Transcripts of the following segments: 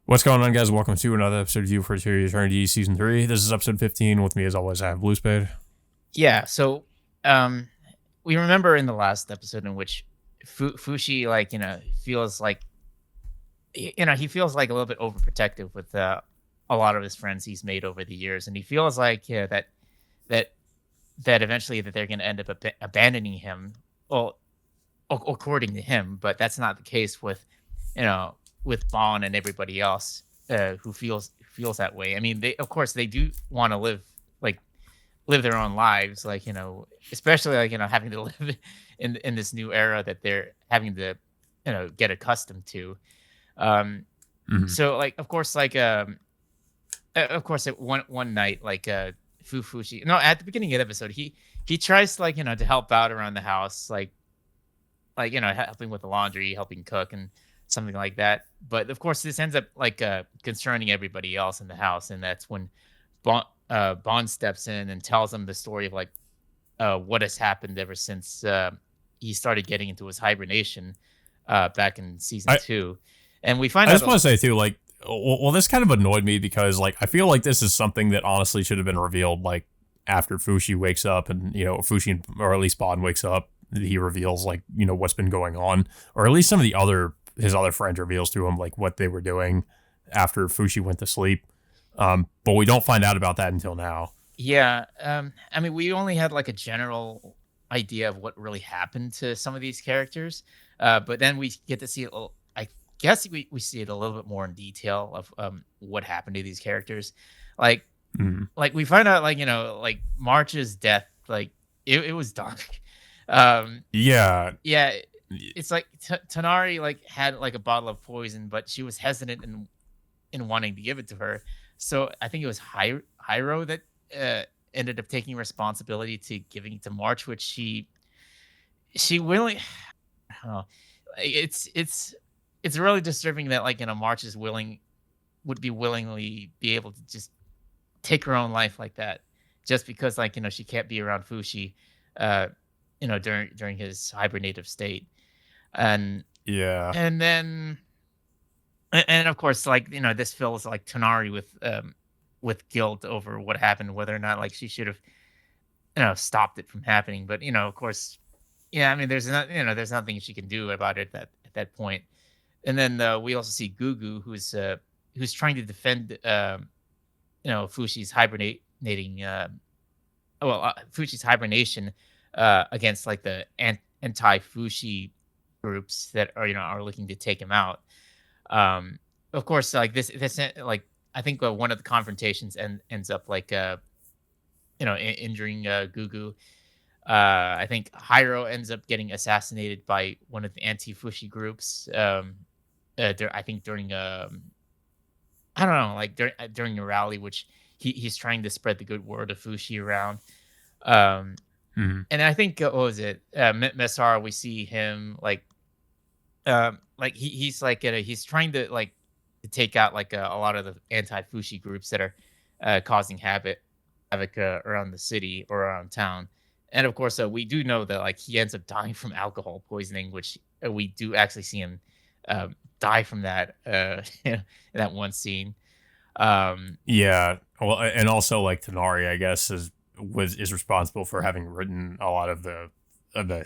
What's going on, guys? Welcome to another episode of You for Eternity Season 3. This is episode 15. With me, as always, I have Blue Spade. Yeah, so um we remember in the last episode in which Fushi feels like he feels like a little bit overprotective with a lot of his friends he's made over the years, and he feels like that that eventually that they're going to end up abandoning him, well, according to him, but that's not the case with you know with Bond and everybody else who feels that way. I mean, they of course they do want to like live their own lives, like, especially like, having to live in this new era that they're having to, get accustomed to. Um, hmm so like, of course, at one night, like, Fushi, no, at the beginning of the episode, he tries to, like, to help out around the house, like helping with the laundry, helping cook, and something like that. But of course, this ends up like concerning everybody else in the house, and that's when Bond steps in and tells him the story of like what has happened ever since he started getting into his hibernation back in season I, two, and we find I out. just want to say, too, like, well, this kind of annoyed me because, like, I feel like this is something that honestly should have been revealed, like, after Fushi wakes up and, Fushi, or at least Bond wakes up, he reveals, like, what's been going on. Or at least some of his other friends reveals to him, like, what they were doing after Fushi went to sleep. But we don't find out about that until now. Yeah, I mean, we only had like a general idea of what really happened to some of these characters, but then we get to see it. I guess we see it a little bit more in detail of what happened to these characters. Like, Mhm. like we find out, like, like March's death, like it was dark. Yeah. Yeah, it's like Tanari like had like a bottle of poison, but she was hesitant in wanting to give it to her. So I think it was Hyro that uh, ended up taking responsibility to giving it to March, which she willingly. I don't know. It's really disturbing that, like, March is willing would be willingly be able to just take her own life like that, just because, like, she can't be around Fushi, uh, during his hibernative state, and Yeah. and then and of course, like, this fills like Tonari with guilt over what happened, whether or not like she should have, stopped it from happening. But of course, yeah, I mean, there's nothing she can do about it at that point. And then we also see Gugu, who's trying to defend Fushi's hibernating Fushi's hibernation against like the anti-Fushi groups that are looking to take him out. Um, of course, like like I think one of the confrontations ends up like injuring Gugu. I think Hyro ends up getting assassinated by one of the anti-Fushi groups. I think during I don't know, like during a rally, which he's trying to spread the good word of Fushi around. Um, Mhm. and I think what was it? Messar, we see him like he's like he's trying to like to take out like a lot of the anti-Fushi groups that are causing havoc around the city or around town. And of course, we do know that like he ends up dying from alcohol poisoning, which we do actually see him die from that in that one scene. Um, Yeah. Well, and also like Tanari, I guess, is responsible for having written a lot of the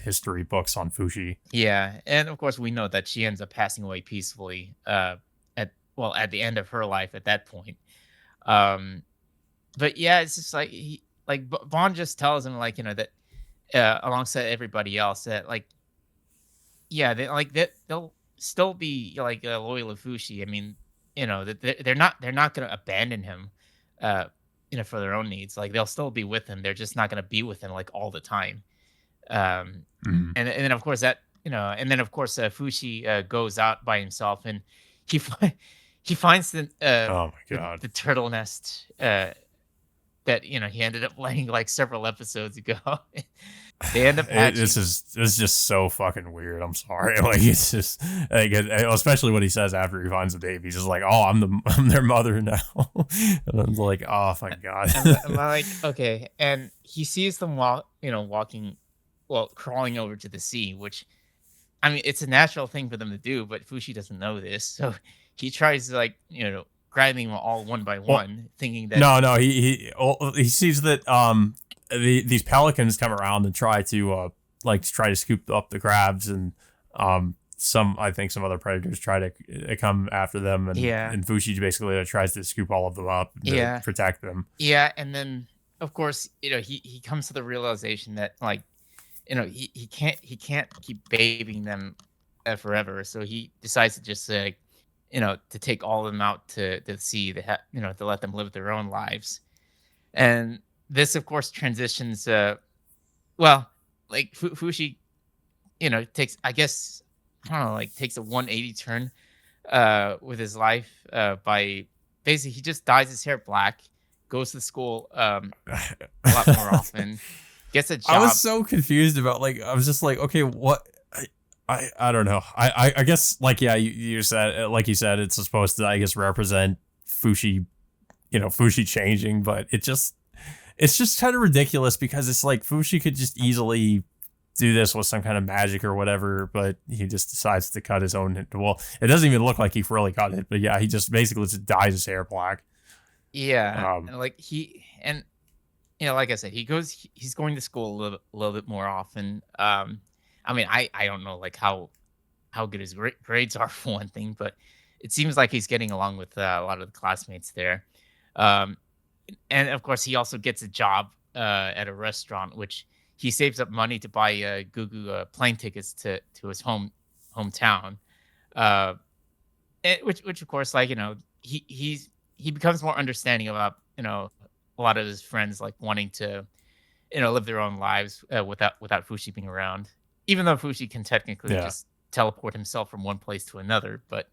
history books on Fushi. yeah, and of course we know that she ends up passing away peacefully at the end of her life at that point. Um, but yeah, it's just like Bond just tells him, like, that alongside everybody else, that like, yeah, that they'll still be like loyal to Fushi. I mean, that they're not going to abandon him, uh, for their own needs. Like, they'll still be with him. They're just not going to be with him like all the time. Um, Mhm. and then of course and then of course Fushi goes out by himself, and he he finds Oh my god. the turtle nest that he ended up laying like several episodes ago. They end up This hatching. is just so fucking weird. I'm sorry. Like it's just like especially what he says after he finds the baby. He's just like, "Oh, I'm their mother now," and I'm like, "Oh my god." I'm like, okay, and he sees them walking, well, crawling over to the sea, which, I mean, it's a natural thing for them to do, but Fushi doesn't know this, so he tries like grabbing them all one by Well, one, thinking that no, he sees that these pelicans come around and try to try to scoop up the crabs, and I think some other predators try to come after them, yeah, and Fushi basically tries to scoop all of them up to yeah, protect them. yeah, and then of course he comes to the realization that like he can't keep babying them forever, so he decides to just to take all of them out to the sea, to let them live their own lives. And this, of course, transitions. Well, like Fushi, takes, I guess, I don't know, like takes a 180 turn with his life by basically he just dyes his hair black, goes to school a lot more often, gets a I job. was so confused about I was just like, okay, what? I don't know. I guess yeah, you said like you said it's supposed to, I guess, represent Fushi, Fushi changing, but it's just kind of ridiculous because it's like Fushi could just easily do this with some kind of magic or whatever, but he just decides to cut his own. Well, it doesn't even look like he really cut it, but yeah, he just basically just dyes his hair black. Yeah, and like like I said, he's going to school a little bit more often. I mean, I don't know like how good his grades are for one thing, but it seems like he's getting along with a lot of the classmates there. Um, and of course, he also gets a job at a restaurant, which he saves up money to buy Gugu plane tickets to his hometown. Uh, which of course, like he becomes more understanding about a lot of his friends like wanting to live their own lives without Fushi being around. Even though Fushi can technically Yeah. just teleport himself from one place to another, but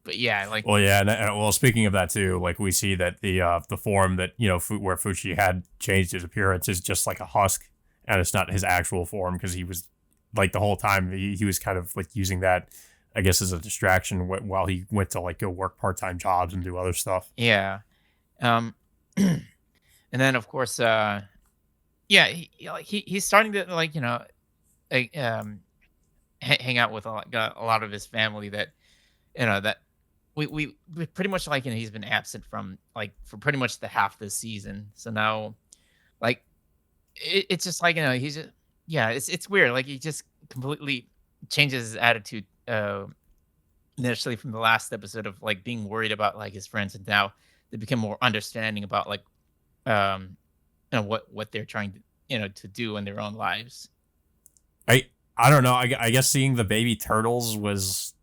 yeah, like Well, yeah, and well, speaking of that too, like we see that the form that where Fushi had changed his appearance is just like a husk, and it's not his actual form because he was like the whole time he was kind of like using that, I guess, as a distraction while he went to like go work part-time jobs and do other stuff. yeah. Um, and then of course, yeah, he's starting to like, hang out with a lot of his family that that we pretty much like he's been absent from like for pretty much the half this season. So now like it's just like he's just yeah, it's weird. Like he just completely changes his attitude initially from the last episode of like being worried about like his friends, and now they become more understanding about like um what they're trying to to do in their own lives. I I don't know. I guess seeing the baby turtles was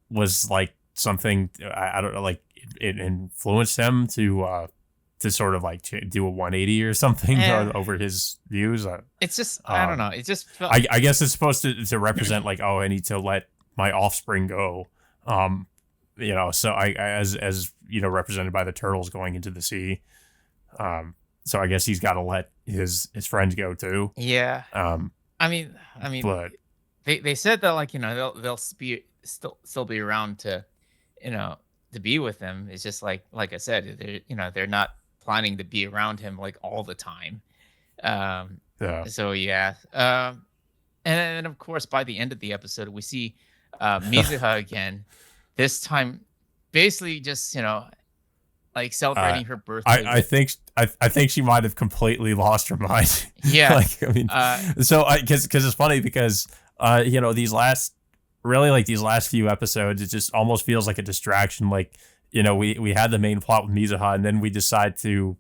like something, I don't know, like it influenced him to sort of like do a 180 or something Yeah, over his views. it's just I don't know. It just felt I guess it's supposed to represent like, oh, I need to let my offspring go. Um, so as represented by the turtles going into the sea. So I guess he's got to let his friends go too. yeah. Um, I mean, but they said that like they'll still be around to you know to be with him. It's just like I said, they're not planning to be around him like all the time. Um, yeah, so yeah. And then of course by the end of the episode we see Mizuha again. This time, basically just like uh, celebrating her birthday. I think she might have completely lost her mind. Yeah. Like, I mean, Uh, so because it's funny because these last few episodes, it just almost feels like a distraction. Like, we had the main plot with Mizuha, and then we decide to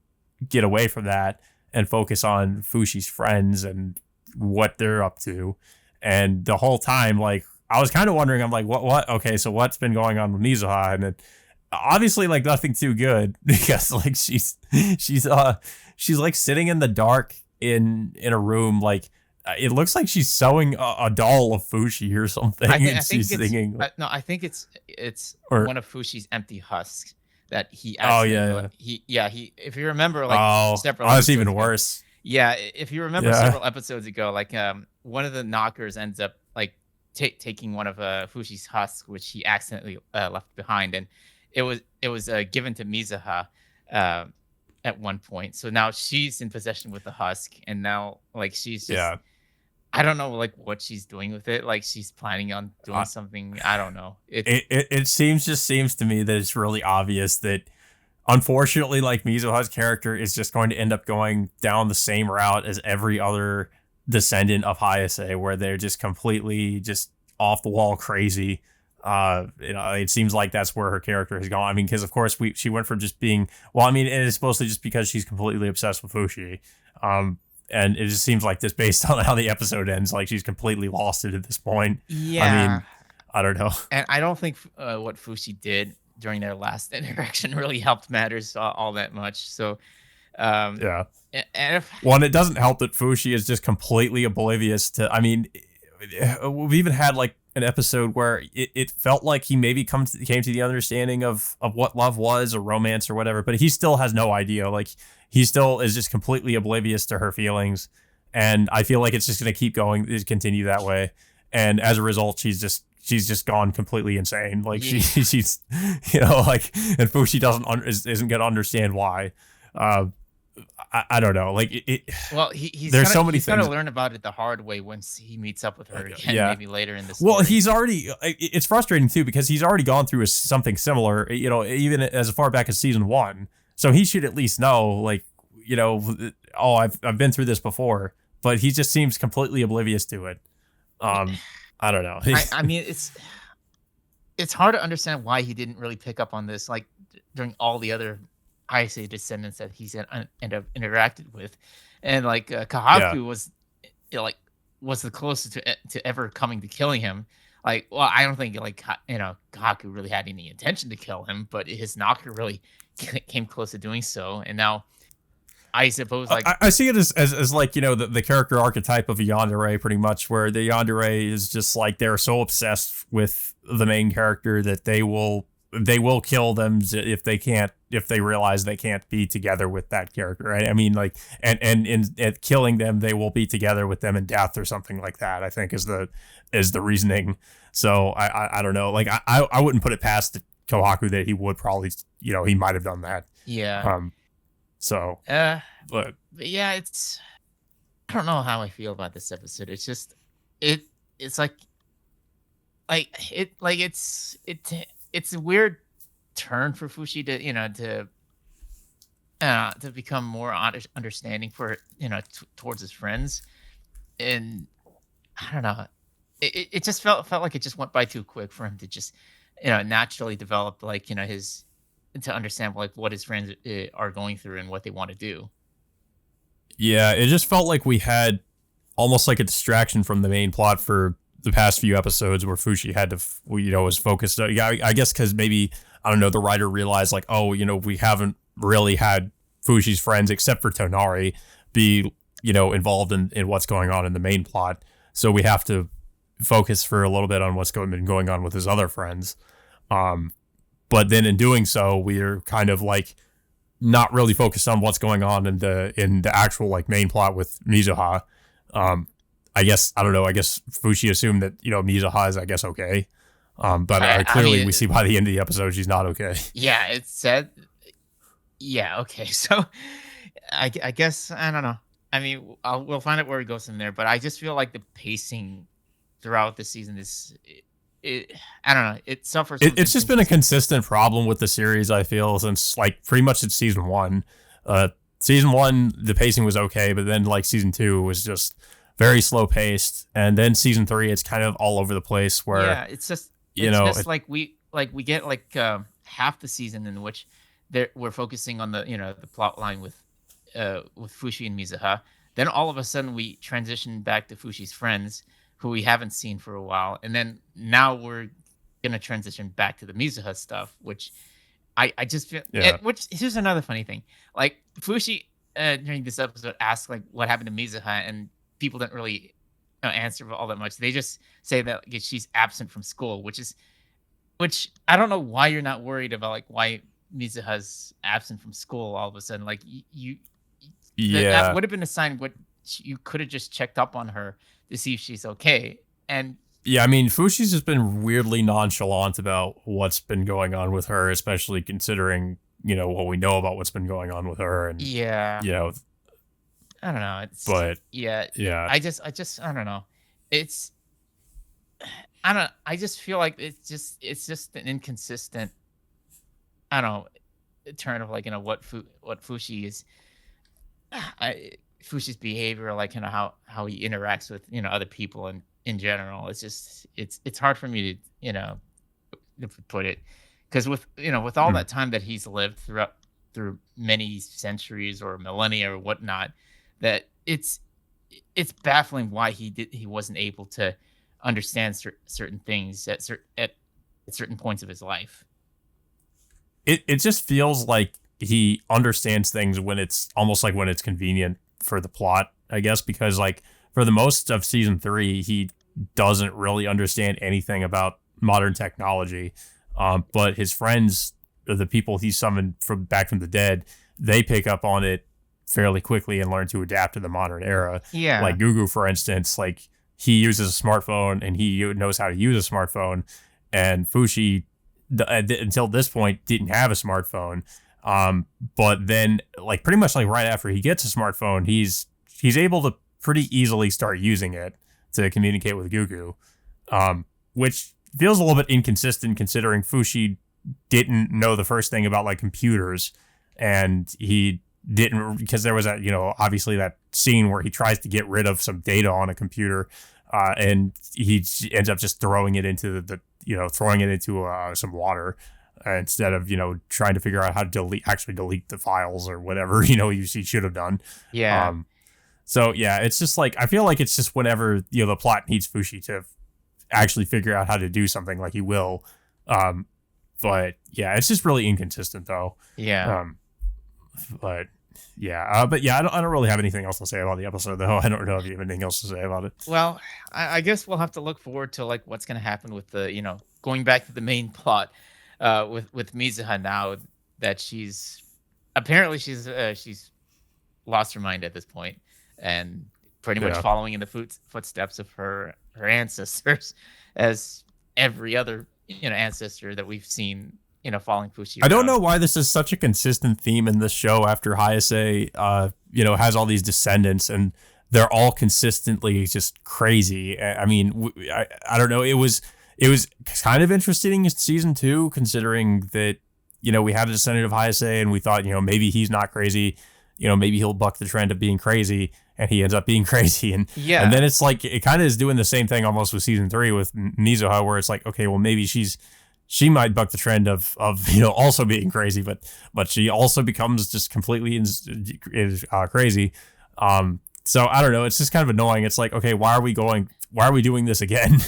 get away from that and focus on Fushi's friends and what they're up to. And the whole time, like, I was kind of wondering, I'm like, what? Okay, so what's been going on with Mizuha? And then obviously, like, nothing too good because like she's like sitting in the dark in a room, like it looks like she's sewing a doll of Fushi or something, I and think she's it's singing. no, I think it's Or one of Fushi's empty husks that he oh accidentally yeah, he if you remember like oh, several that's episodes even ago. worse. Yeah, if you remember Yeah, several episodes ago, like one of the knockers ends up like taking one of Fushi's husks, which he accidentally left behind, and it was given to Mizuha uh, at one point. So now she's in possession with the husk, and now like she's just yeah. I don't know like what she's doing with it. Like she's planning on doing something. I don't know. It seems to me that it's really obvious that unfortunately, like Mizuha's character is just going to end up going down the same route as every other descendant of Hayase, where they're just completely just off the wall crazy. It seems like that's where her character has gone. I mean, because of course she went from just being, well, I mean, it is mostly just because she's completely obsessed with Fushi. And it just seems like this, based on how the episode ends, like she's completely lost it at this point. Yeah. I mean, I don't know. And I don't think what Fushi did during their last interaction really helped matters all that much. So, yeah. And one, it doesn't help that Fushi is just completely oblivious to. I mean, we've even had like an episode where it felt like he maybe came to the understanding of what love was, or romance, or whatever, but he still has no idea. Like he still is just completely oblivious to her feelings, and I feel like it's just going to keep going, continue that way, and as a result, she's just gone completely insane. Like she's like, and Fushi isn't going to understand why. I don't know. Like well, he's there's so many he's things. Gonna learn about it the hard way once he meets up with her again, maybe later in the story. Well, he's already. It's frustrating too because he's already gone through something similar. Even as far back as season 1. So he should at least know, like, oh, I've been through this before. But he just seems completely oblivious to it. I don't know. I mean, it's hard to understand why he didn't really pick up on this, like during all the other Hayase descendants that he's interacted with, and like Kahaku was the closest to ever coming to killing him. Like, well, I don't think like Kahaku really had any intention to kill him, but his knocker really came close to doing so. And now I suppose like I see it as like the character archetype of a yandere, pretty much, where the yandere is just like they're so obsessed with the main character that they will kill them if they realize they can't be together with that character, right? I mean, like, and in killing them, they will be together with them in death or something like that, I think is the reasoning. So I don't know. Like I wouldn't put it past Kohaku that he would probably, he might have done that. Yeah. So, but yeah, I don't know how I feel about this episode. It's just, it's a weird turn for Fushi to become more understanding for towards his friends, and I don't know. It just felt like it just went by too quick for him to just naturally develop like his to understand like what his friends are going through and what they want to do. Yeah, it just felt like we had almost like a distraction from the main plot for the past few episodes, where Fushi had to, was focused. I guess because maybe, I don't know, the writer realized like, oh, we haven't really had Fushi's friends except for Tonari be, involved in what's going on in the main plot. So we have to focus for a little bit on what's been going on with his other friends. But then in doing so, we're kind of like not really focused on what's going on in the actual like main plot with Mizuha. I guess, I don't know, I guess Fushi assumed that, Mizuha is, I guess, okay. But clearly we see by the end of the episode, she's not okay. Yeah, it said, yeah, okay. So I guess, I don't know. I mean, we'll find out where it goes from there, but I just feel like the pacing throughout the season is, I don't know, it suffers. It's just been a consistent problem with the series, I feel, since like pretty much since season 1. Season 1, the pacing was okay, but then like season 2 was just very slow paced, and then season 3, it's kind of all over the place. Where it's just like we get like half the season in which we're focusing on the the plot line with Fushi and Mizuha. Then all of a sudden we transition back to Fushi's friends, who we haven't seen for a while, and then now we're gonna transition back to the Mizuha stuff, which I just feel. Which here's another funny thing, like Fushi during this episode asked like what happened to Mizuha, and people didn't really answer all that much. They just say that she's absent from school, which I don't know why you're not worried about like why Mizuha's absent from school all of a sudden. Like that would have been a sign. What you could have just checked up on her to see if she's okay. And yeah, I mean, Fushi's just been weirdly nonchalant about what's been going on with her, especially considering what we know about what's been going on with her, and I don't know. It's But yeah. yeah, I just I don't know. It's I don't. I just feel like it's just an inconsistent. I don't know. Turn of like what Fushi is. I Fushi's behavior, like how he interacts with other people and in general. It's just it's hard for me to to put it because with all mm, that time that he's lived through many centuries or millennia or whatnot, that it's baffling why he wasn't able to understand certain things at certain points of his life. it just feels like he understands things when it's almost like when it's convenient for the plot, I guess, because like for the most of season 3, he doesn't really understand anything about modern technology. But his friends, the people he summoned from back from the dead, they pick up on it fairly quickly and learn to adapt to the modern era. Yeah, Like Gugu, for instance, like he uses a smartphone and he knows how to use a smartphone, and Fushi until this point didn't have a smartphone. But then like pretty much like right after he gets a smartphone, he's able to pretty easily start using it to communicate with Gugu, which feels a little bit inconsistent considering Fushi didn't know the first thing about like computers, and he didn't because there was that obviously that scene where he tries to get rid of some data on a computer, and he ends up just throwing it into throwing it into some water instead of trying to figure out how to delete the files or whatever he should have done. yeah, So yeah, it's just like I feel like it's just whenever the plot needs Fushi to actually figure out how to do something, like he will. But yeah, it's just really inconsistent though. yeah. Um, but yeah, I don't really have anything else to say about the episode though. I don't know if you have anything else to say about it. Well, I guess we'll have to look forward to like what's going to happen with the going back to the main plot, with Mizuha now that she's apparently she's lost her mind at this point and pretty much Yeah. following in the footsteps of her ancestors, as every other ancestor that we've seen following Fushi I don't around. know why this is such a consistent theme in this show after Hayase, has all these descendants and they're all consistently just crazy. I mean, I don't know. It was kind of interesting in season 2, considering that, we had a descendant of Hayase and we thought, maybe he's not crazy. Maybe he'll buck the trend of being crazy, and he ends up being crazy. And Yeah, then it's like, it kind of is doing the same thing almost with season 3 with Mizuha, where it's like, okay, well, maybe she might buck the trend of also being crazy, but she also becomes just completely crazy. So I don't know. It's just kind of annoying. It's like, okay, why are we doing this again?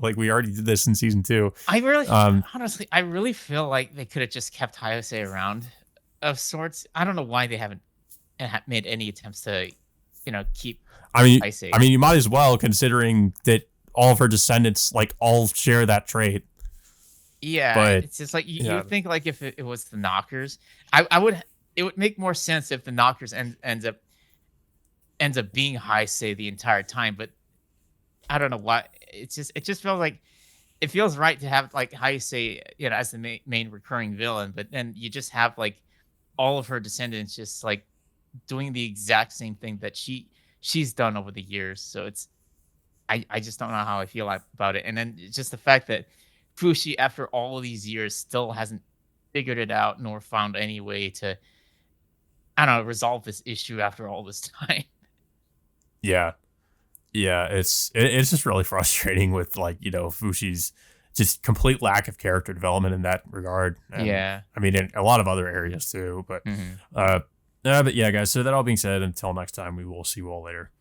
Like we already did this in season 2. I really, Um, honestly, I really feel like they could have just kept Hayase around, of sorts. I don't know why they haven't made any attempts to, keep I mean, Hayase. you might as well, considering that all of her descendants like all share that trait. Yeah, But it's just like you yeah, would think like if it was the Knockers, I would it would make more sense if the Knockers ends up being Hayase the entire time, but I don't know why. It just feels like it feels right to have like Hayase, as the main recurring villain, but then you just have like all of her descendants just like doing the exact same thing that she's done over the years. So I just don't know how I feel about it. And then it's just the fact that Fushi, after all of these years, still hasn't figured it out nor found any way to, I don't know, resolve this issue after all this time. yeah, yeah. It's just really frustrating with like Fushi's just complete lack of character development in that regard. And Yeah. I mean, in a lot of other areas too. But Hmm. but yeah, guys. So that all being said, until next time, we will see you all later.